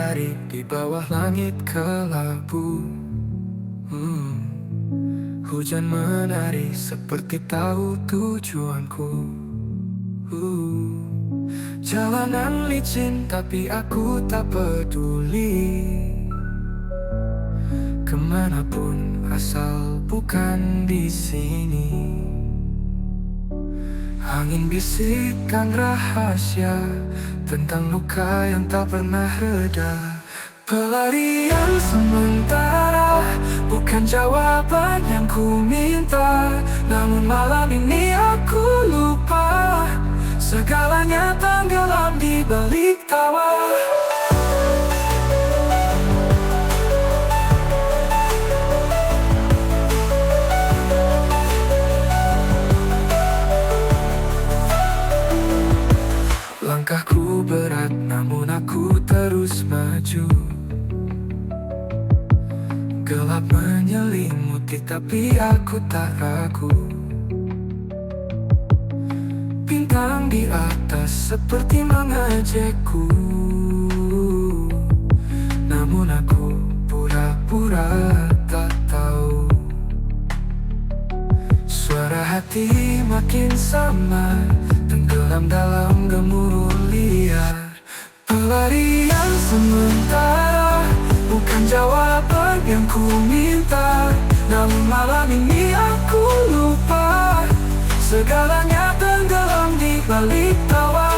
matahari di bawah langit kelabu. Hujan menari seperti tahu tujuanku. Jalanan licin tapi aku tak peduli. Kemanapun asal bukan di sini. Angin bisikkan rahasia tentang luka yang tak pernah reda. Pelarian sementara bukan jawaban yang ku minta. Namun malam ini aku lupa segalanya tenggelam di balik tawa. Langkahku berat namun aku terus maju. Gelap menyelimuti tapi aku tak ragu. Bintang di atas seperti mengejekku. Namun aku pura-pura tak tahu. Suara hati makin samar, tenggelam dalam gemuruh liar. Pelarian sementara bukan jawaban yang ku minta. Namun malam ini aku lupa segalanya tenggelam di balik tawa.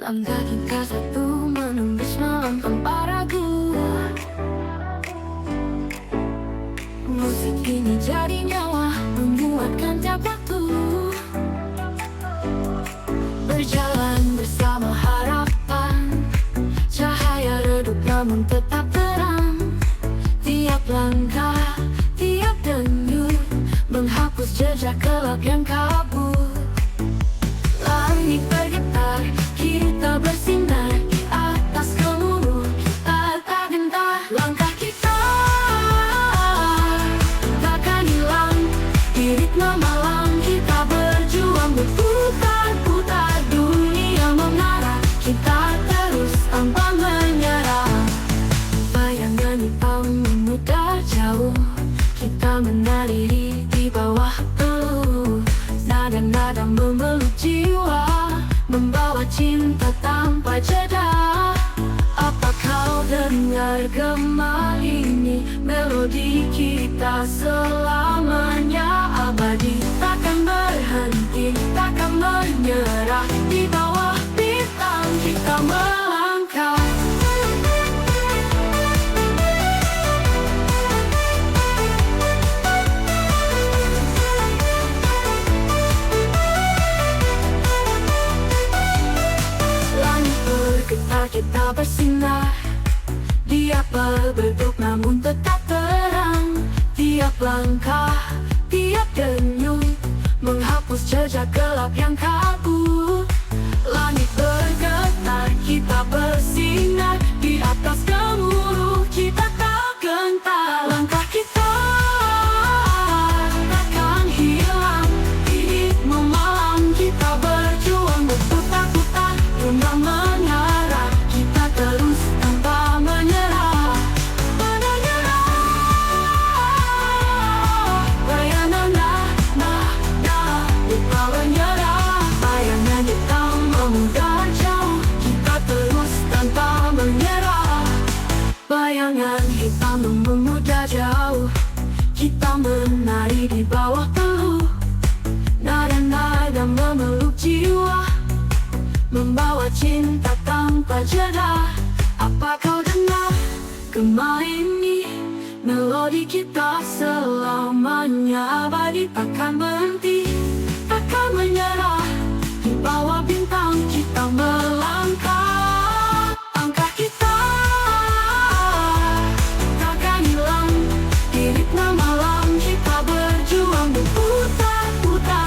Langkah kita satu menembus malam tanpa ragu. Musik ini jadi nyawa menguatkan tiap waktu. Berjalan bersama harapan, cahaya redup namun tetap terang. Tiap langkah, tiap denyut menghapus jejak gelap yang kabur. Langit bergetar, kita bersinar di atas gemuruh. Kita tak gentar, langkah kita takkan hilang. Di ritme malam kita berjuang berputar-putar. Dunia mengarah, kita terus tanpa menyerah. Bayangan hitam memudar jauh, kita menari di bawah peluh. Nada-nada memeluk jiwa, membawa cinta tanpa jeda. Apa kau dengar gema ini? Melodi kita selamanya abadi. Takkan berhenti, takkan menyerah. Di bawah bintang kita melangkah. Kita bersinar, dia berbentuk namun tetap terang. Tiap langkah, tiap denyut menghapus jejak gelap yang kabur. Langit bergetar, kita bersinar di atas gemuruh. Kita tak gentar, langkah kita takkan hilang. Di ritme malam kita berjuang berputar-putar. Dunia mengarah, kita terus tanpa menyerah. Menyerah. Bayangan lupa menyerah. Bayangan hitam memudar jauh, kita terus tanpa menyerah. Bayangan hitam memudar jauh, kita menari di bawah peluh. Nada-nada memeluk jiwa, membawa cinta tanpa jeda. Apa kau dengar gema ini? Melodi kita selamanya abadi. Takkan berhenti, takkan menyerah. Di bawah bintang kita melangkah. Angka kita takkan hilang. Di ritme malam kita berjuang berputar-putar.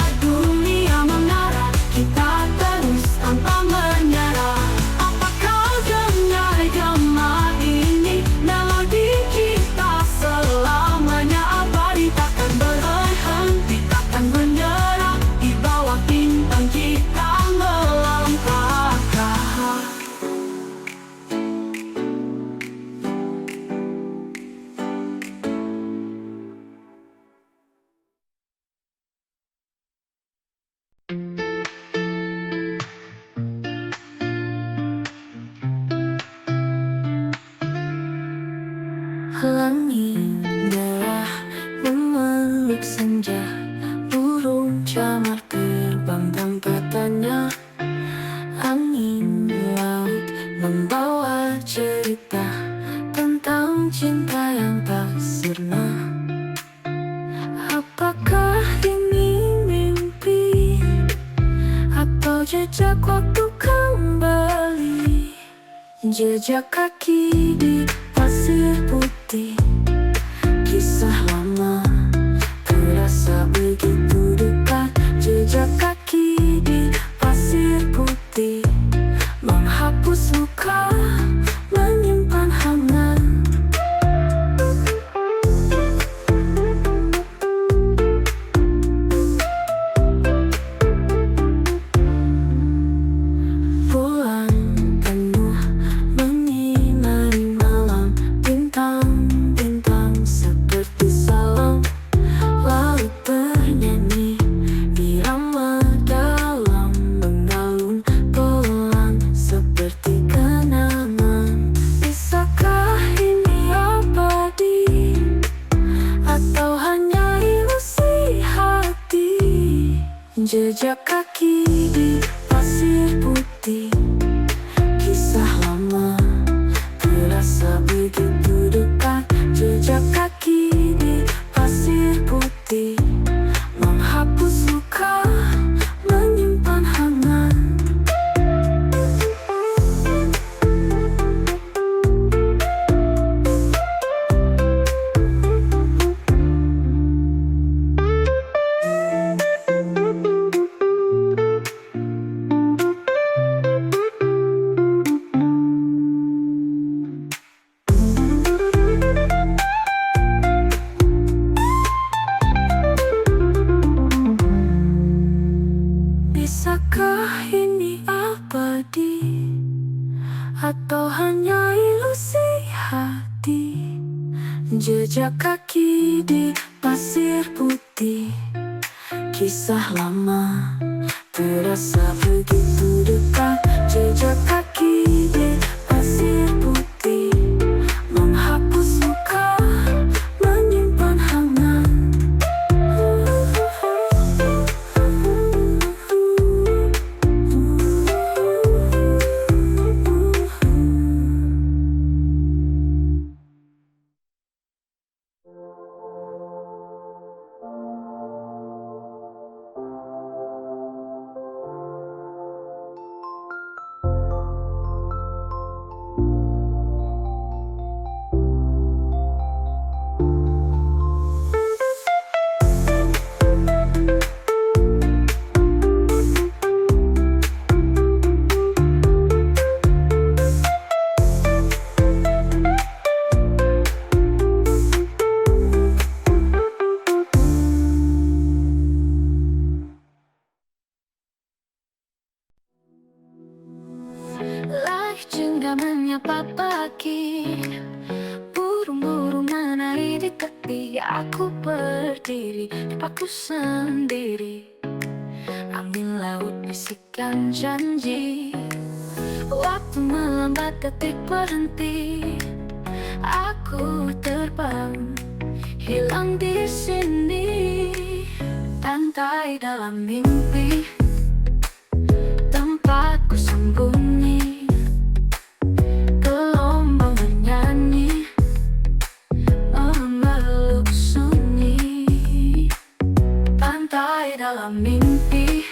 Langit merah memeluk senja, burung camar terbang tanpa tanya. Angin laut membawa cerita tentang cinta yang tak sirna. Apakah ini mimpi atau jejak waktu kembali? Jejak kaki di pasir putih, kisah lama terasa begitu dekat. Jejak kaki di pasir putih, menghapus luka, menyimpan hangat. Bulan penuh menyinari malam, bintang-bintang seperti salam. Laut bernyanyi irama dalam, mengalun pelan seperti kenangan. Bisakah ini abadi atau hanya ilusi hati? Jejak kaki di pasir putih, kisah lama terasa begitu dekat. Jejak kaki di pasir putih, menghapus luka, menyimpan hangat. Bisakah ini abadi atau hanya ilusi hati? Jejak kaki di pasir putih, kisah lama terasa begitu dekat. Jejak kaki di pasir putih, menghapus luka, menyimpan hangat. Langit jingga menyapa pagi, burung-burung menari di tepi. Aku berdiri di paku sendiri, angin laut bisikan janji. Waktu melambat, detik berhenti. Aku terbang, hilang di sini. Pantai dalam mimpi, tempatku sembunyi. Gelombang menyanyi, memeluk sunyi. Pantai dalam mimpi,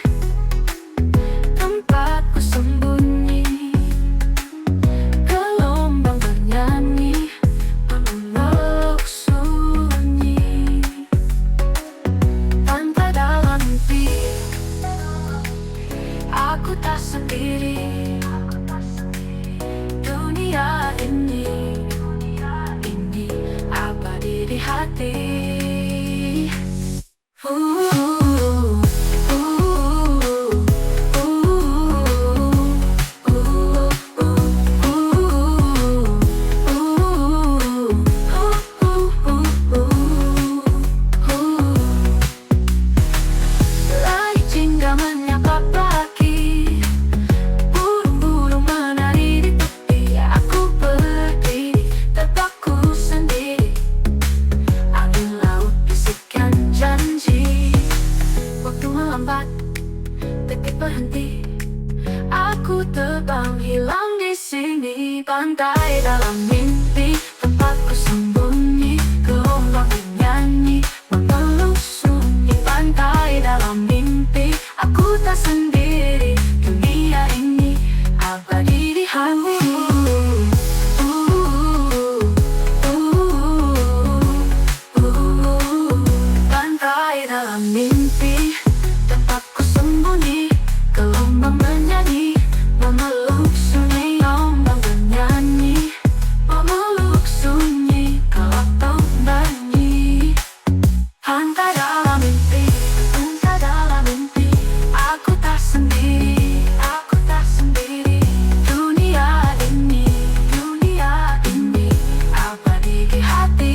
tempatku sembunyi. Gelombang bernyanyi, memeluk sunyi. Pantai dalam mimpi, aku tak sendiri. Dunia ini abadi di hati. lambat, detik berhenti. Aku terbang hilang di sini, pantai dalam mimpi, tempatku sembunyi, gelombang bernyanyi, memeluk sunyi. Pantai dalam mimpi, aku tak sendiri, dunia ini abadi di hati. Pantai dalam mimpi, tempatku sembunyi, gelombang bernyanyi, memeluk sunyi. Ombak bernyanyi, memeluk sunyi, gelap bernyanyi. Pantai dalam mimpi, pantai dalam mimpi, aku tak sendiri, aku tak sendiri. Dunia ini abadi di hati.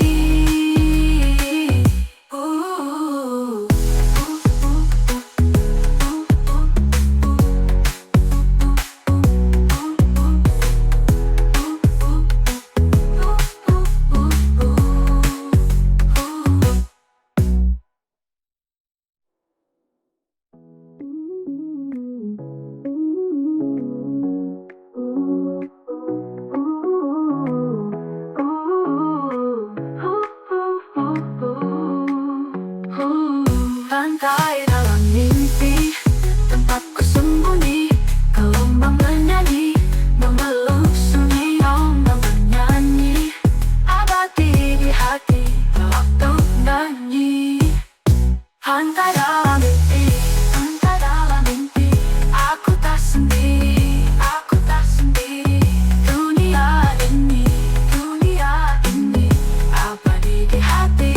Pantai dalam mimpi, tempatku sembunyi, gelombang bernyanyi, memeluk sunyi. Ombak bernyanyi, abadi di hati, gelap bernyanyi. Pantai dalam mimpi, pantai dalam mimpi, aku tak sendiri, aku tak sendiri. Dunia ini abadi di hati.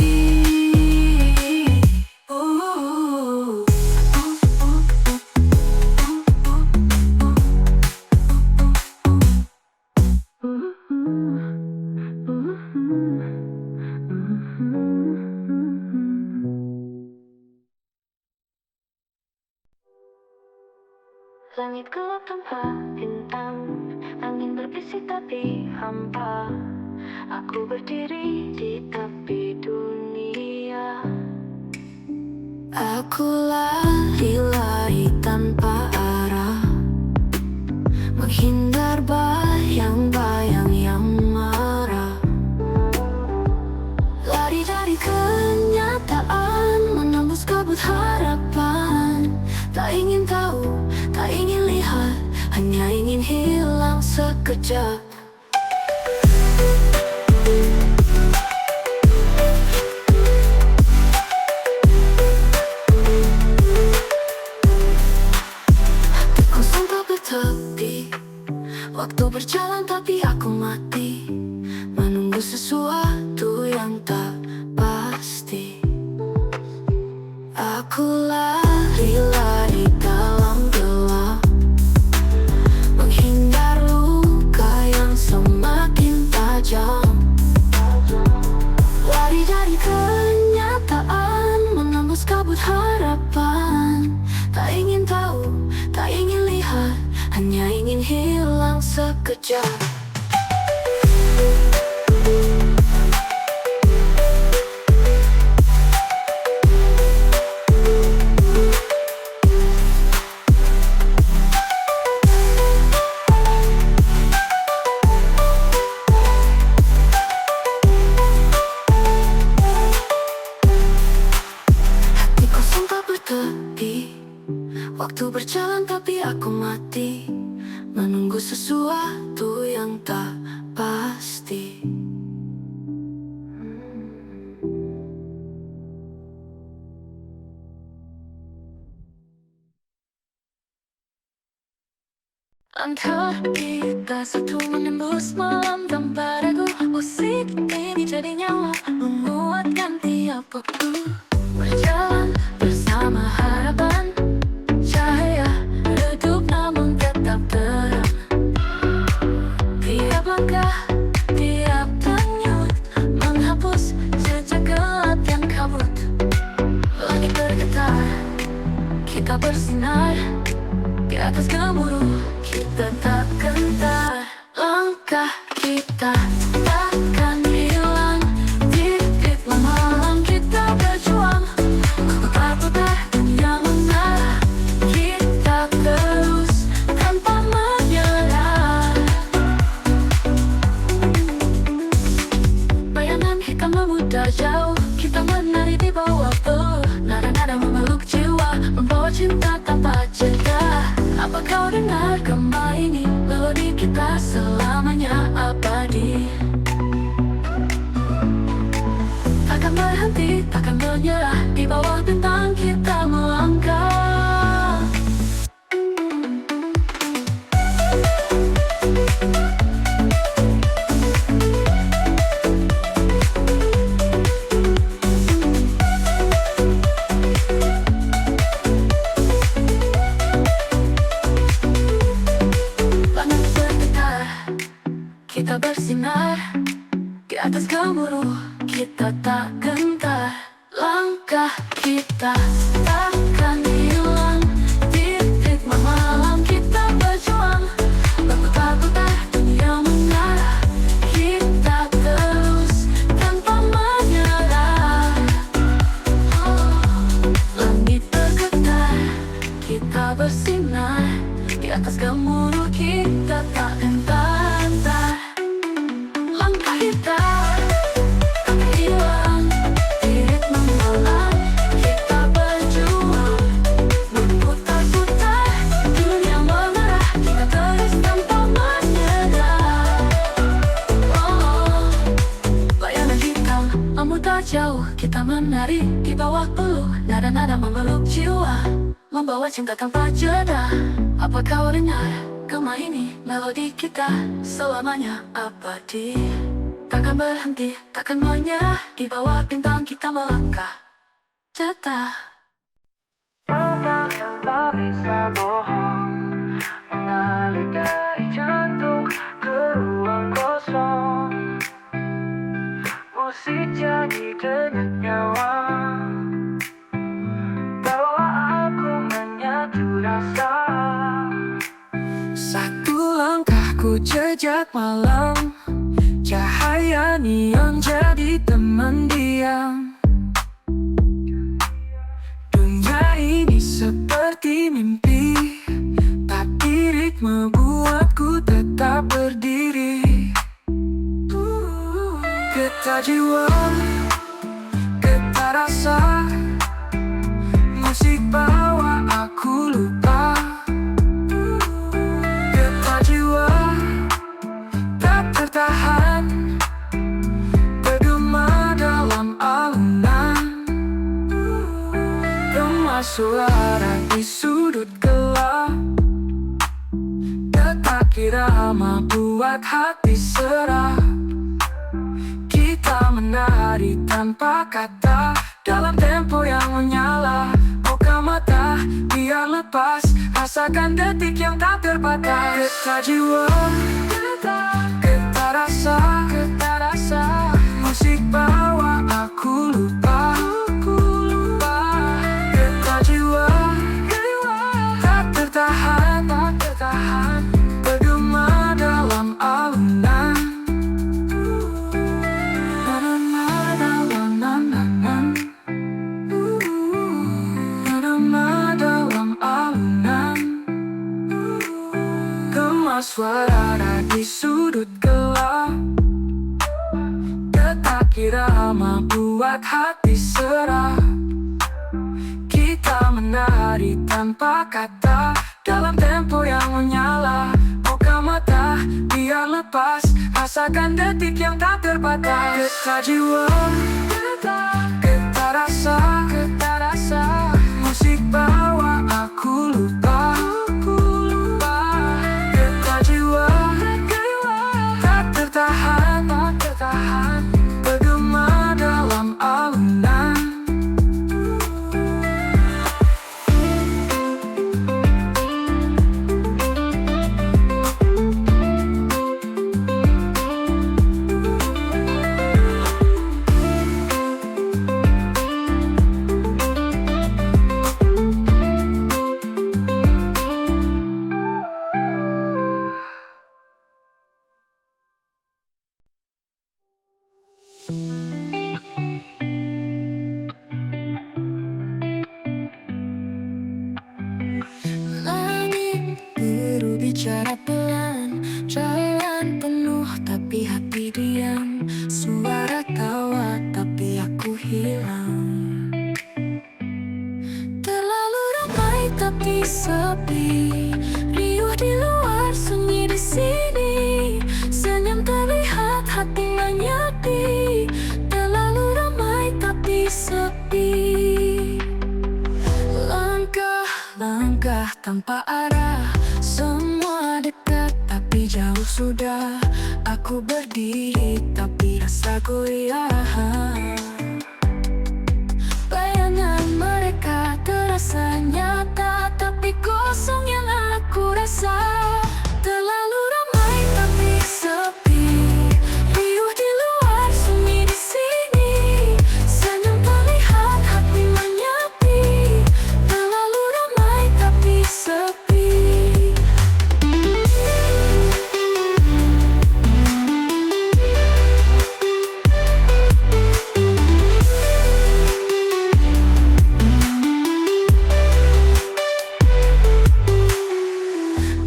Langit gelap tanpa bintang, angin berbisik tapi hampa. Aku berdiri di tepi dunia. Aku lari-lari tanpa arah, menghindar bayang-bayang yang marah. Lari dari kenyataan, menembus kabut harapan. Tak ingin tahu, tak ingin lihat, hanya ingin hilang sekejap. Hati kosong tak bertepi, waktu berjalan tapi aku mati, menunggu sesuatu yang tak pasti. Aku lari-lari dalam gelap, menghindar luka yang semakin tajam. Lari dari kenyataan, menembus kabut harapan. Tak ingin tahu, tak ingin lihat, hanya ingin hilang sekejap. Waktu berjalan tapi aku mati, menunggu sesuatu yang tak pasti. Langkah kita satu menembus malam tanpa ragu. Musik ini jadi nyawa, menguatkan tiap waktu. Berjalan bersama harapan, cahaya redup namun tetap terang. Tiap langkah, tiap denyut, menghapus jejak gelap yang kabut. Langit bergetar, kita bersinar, di atas gemuruh kita tak gentar. Langkah kita takkan hilang, di malam kita berjuang. Putar-putar dunia mengarah, cinta tanpa jeda. Apa kau dengar gema ini? Melodi kita selamanya abadi. Takkan berhenti, takkan menyerah. Di bawah bintang kita melangkah. Langit bergetar, kita bersinar. Di atas gemuruh kita tak gentar. Langkah kita takkan hilang. Di ritme malam kita berjuang. Berputar-putar dunia mengarah. Kita terus tanpa menyerah. Langit bergetar, kita bersinar. Di atas gemuruh kita tak gentar. Langkah kita takkan hilang. Di ritme malam kita berjuang. Berputar-putar dunia mengarah. Kita terus tanpa menyerah. Bayangan hitam memutar jauh. Kita menari di bawah peluh. Nada-nada memeluk jiwa, membawa cinta tanpa jeda. Apa kau dengar gema ini? Melodi kita selamanya abadi. Takkan berhenti, takkan menyerah. Di bawah bintang kita melangkah. Jeda. Ombak yang tak bisa bohong mengalir dari jantung ke ruang kosong. Musik jadi denyut nyawa, bawa aku menyatu rasa. Satu langkahku jejak malam, cahaya neon jadi teman diam. Dunia ini seperti mimpi, tapi ritme buatku tetap berdiri. Getar jiwa, getar rasa, musik bawa aku lupa. Getar jiwa, tak tertahan, bergema dalam alunan. Gema suara di sudut gelap, detak irama buat hati serah. Kita menari tanpa kata, dalam tempo yang menyala. Buka mata, biar lepas, rasakan detik yang tak terbatas. Getar jiwa, getar rasa, musik bawa aku lupa. Getar jiwa, tak tertahan, bergema dalam alunan. Gema suara di sudut gelap, detak irama buat hati serah. Kita menari tanpa kata, dalam tempo yang menyala. Buka mata, biar lepas, rasakan detik yang tak terbatas. Getar jiwa, getar rasa, musik bawa aku lupa. Getar jiwa, tak tertahan, bergema dalam alunan. Langit biru bicara pelan, jalan penuh tapi hati diam. Suara tawa tapi aku hilang. Terlalu ramai tapi sepi. Riuh di luar, sunyi di sini. Senyum terlihat, hati menyepi. Terlalu ramai tapi sepi. Langkah tanpa arah, semua dekat tapi jauh sudah. Aku berdiri tapi rasa goyah. Bayangan mereka terasa nyata, tapi kosong yang aku rasa. Terlalu ramai tapi sepi. Riuh di luar, sunyi di sini. Senyum terlihat, hati menyepi. Terlalu ramai tapi sepi.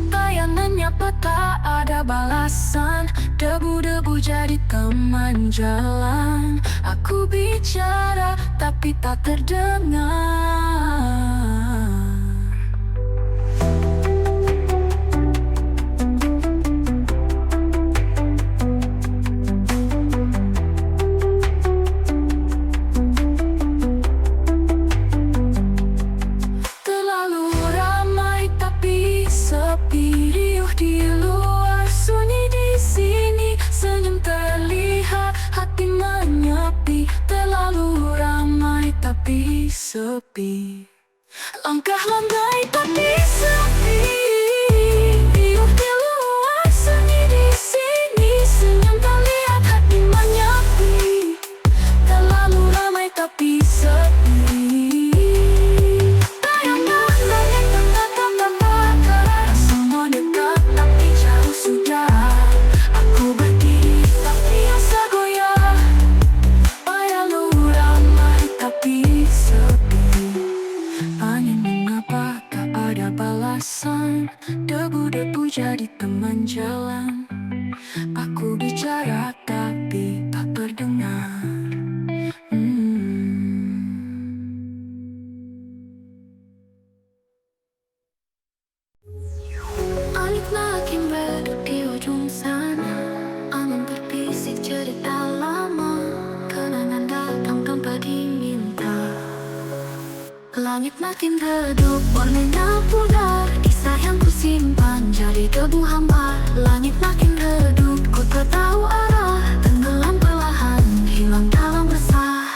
Bayangannya tak ada balasan. Debu-debu jadi teman jalan. Aku bicara tapi tak terdengar. Terlalu ramai tapi sepi. Riuh di luar, sunyi di sini. Senyum terlihat, hati menyepi. Terlalu ramai tapi sepi. Langkah lambai tapi sepi. Riuh di luar, sunyi di sini. Senyum terlihat, hati menyepi. Terlalu ramai tapi sepi. Bayangan langit tengah-tengah terang. Semua dekat tapi jauh sudah. Aku berdiri tapi rasa goyah. Terlalu ramai tapi sepi. Angin mengapa tak ada balasan. Debu-debu jadi teman jalan. Aku bicara tapi tak terdengar. Langit makin redup di ujung sana. Angin berbisik cerita lama. Kenangan datang tanpa diminta. Langit makin redup, warnanya pudar. Kisah yang kusimpan jadi debu hambar. Langit makin redup, ku tak tahu arah. Tenggelam perlahan, hilang dalam resah.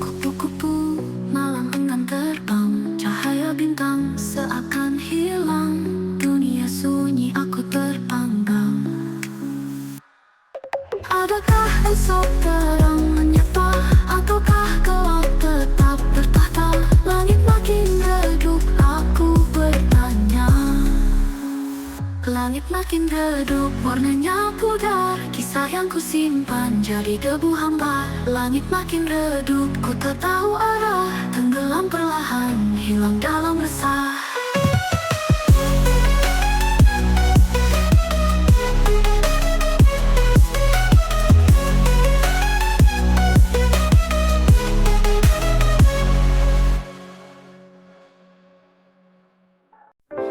Kupu-kupu malam enggan terbang. Cahaya bintang seakan hilang. Dunia sunyi, aku terpanggang. Adakah esok terang menyapa, ataukah gelap tetap bertahta? Langit makin redup, aku bertanya. Langit makin redup, warnanya pudar. Kisah yang kusimpan jadi debu hambar. Langit makin redup, ku tak tahu arah. Tenggelam perlahan, hilang dalam resah.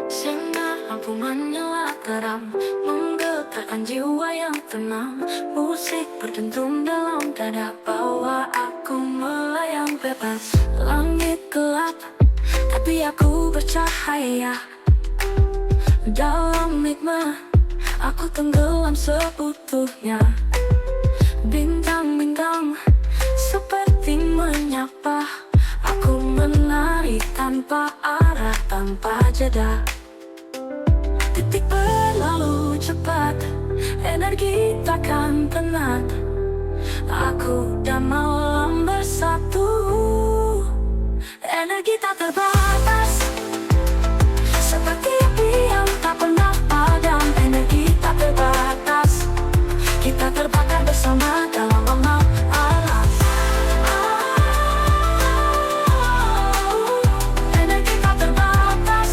Sinar lampu menyala terang, menggetarkan jiwa yang tenang. Musik berdentum dalam dada, bawa aku melayang bebas. Langit gelap, tapi aku bercahaya. Dalam nikmat, aku tenggelam seutuhnya. Bintang-bintang seperti menyapa. Aku menari tanpa arah, tanpa jeda. Detik berlalu cepat, energi takkan penat. Aku dan malam bersatu. Energi tak terbatas, seperti api yang tak pernah padam. Energi tak terbatas, kita terbakar bersama dalam alam. Energi tak terbatas.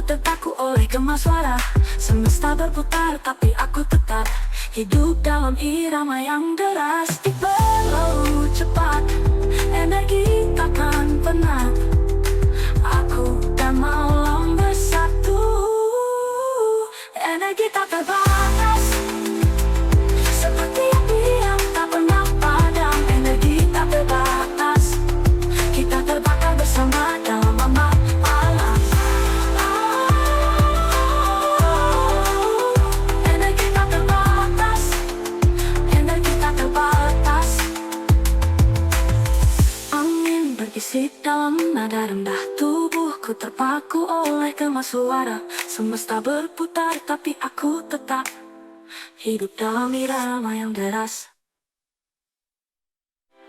terpaku oleh gema suara. Semesta berputar tapi aku tetap hidup dalam irama yang deras. Berlalu cepat, energi takkan pernah. Aku dan malam bersatu, energi tak terbatas, seperti api yang tak pernah padam. Energi tak terbatas, kita terbakar bersama dalam alam. Energi tak terbatas, energi tak terbatas. Angin bergisik dalam nada rendah, tubuhku terpaku oleh gema suara. Semesta berputar tapi aku tetap hidup dalam irama yang deras.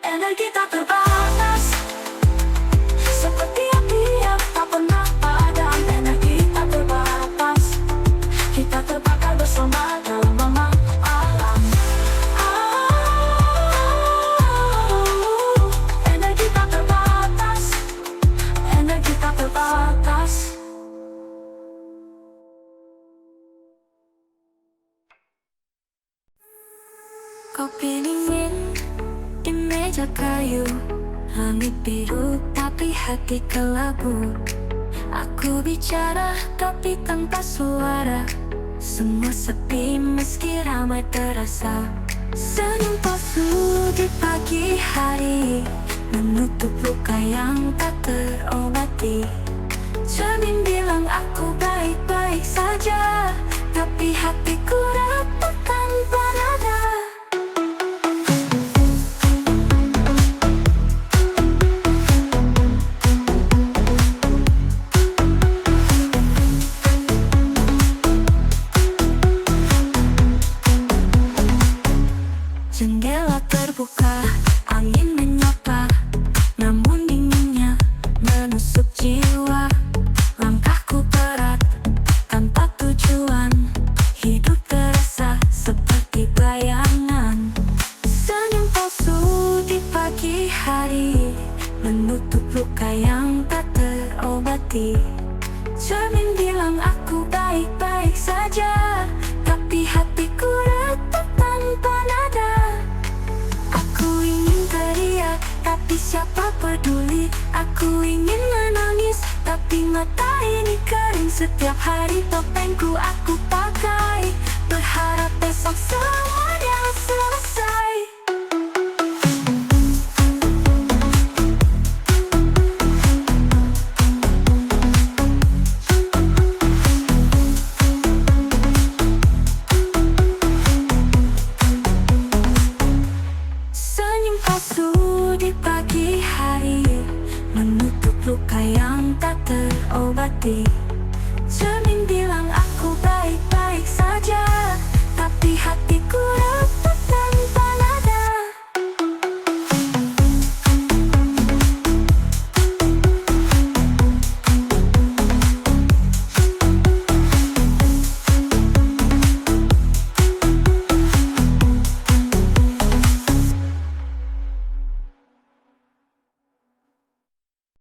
Energi tak terbatas, seperti api yang tak pernah padam. Energi tak terbatas, kita terbakar bersama dalam alam. Energi tak terbatas, energi tak terbatas. Kopi dingin di meja kayu, langit biru tapi hati kelabu. Aku bicara tapi tanpa suara, semua sepi meski ramai terasa. Senyum palsu di pagi hari, menutup luka yang tak terobati. Cermin bilang aku baik-baik saja, tapi hatiku retak tanpa nada. Jendela terbuka, angin menyapa, namun dinginnya menusuk jiwa. Langkahku berat, tanpa tujuan, hidup terasa seperti bayangan. Senyum palsu di pagi hari, menutup luka yang tak terobati. Cermin bilang aku baik-baik saja, tapi hatiku retak tanpa nada. Aku ingin teriak, tapi siapa peduli. Aku ingin menangis, tapi mata ini kering. Setiap hari topengku aku pakai, berharap besok semuanya selesai. Senyum palsu di pagi hari, menutup luka yang tak terobati.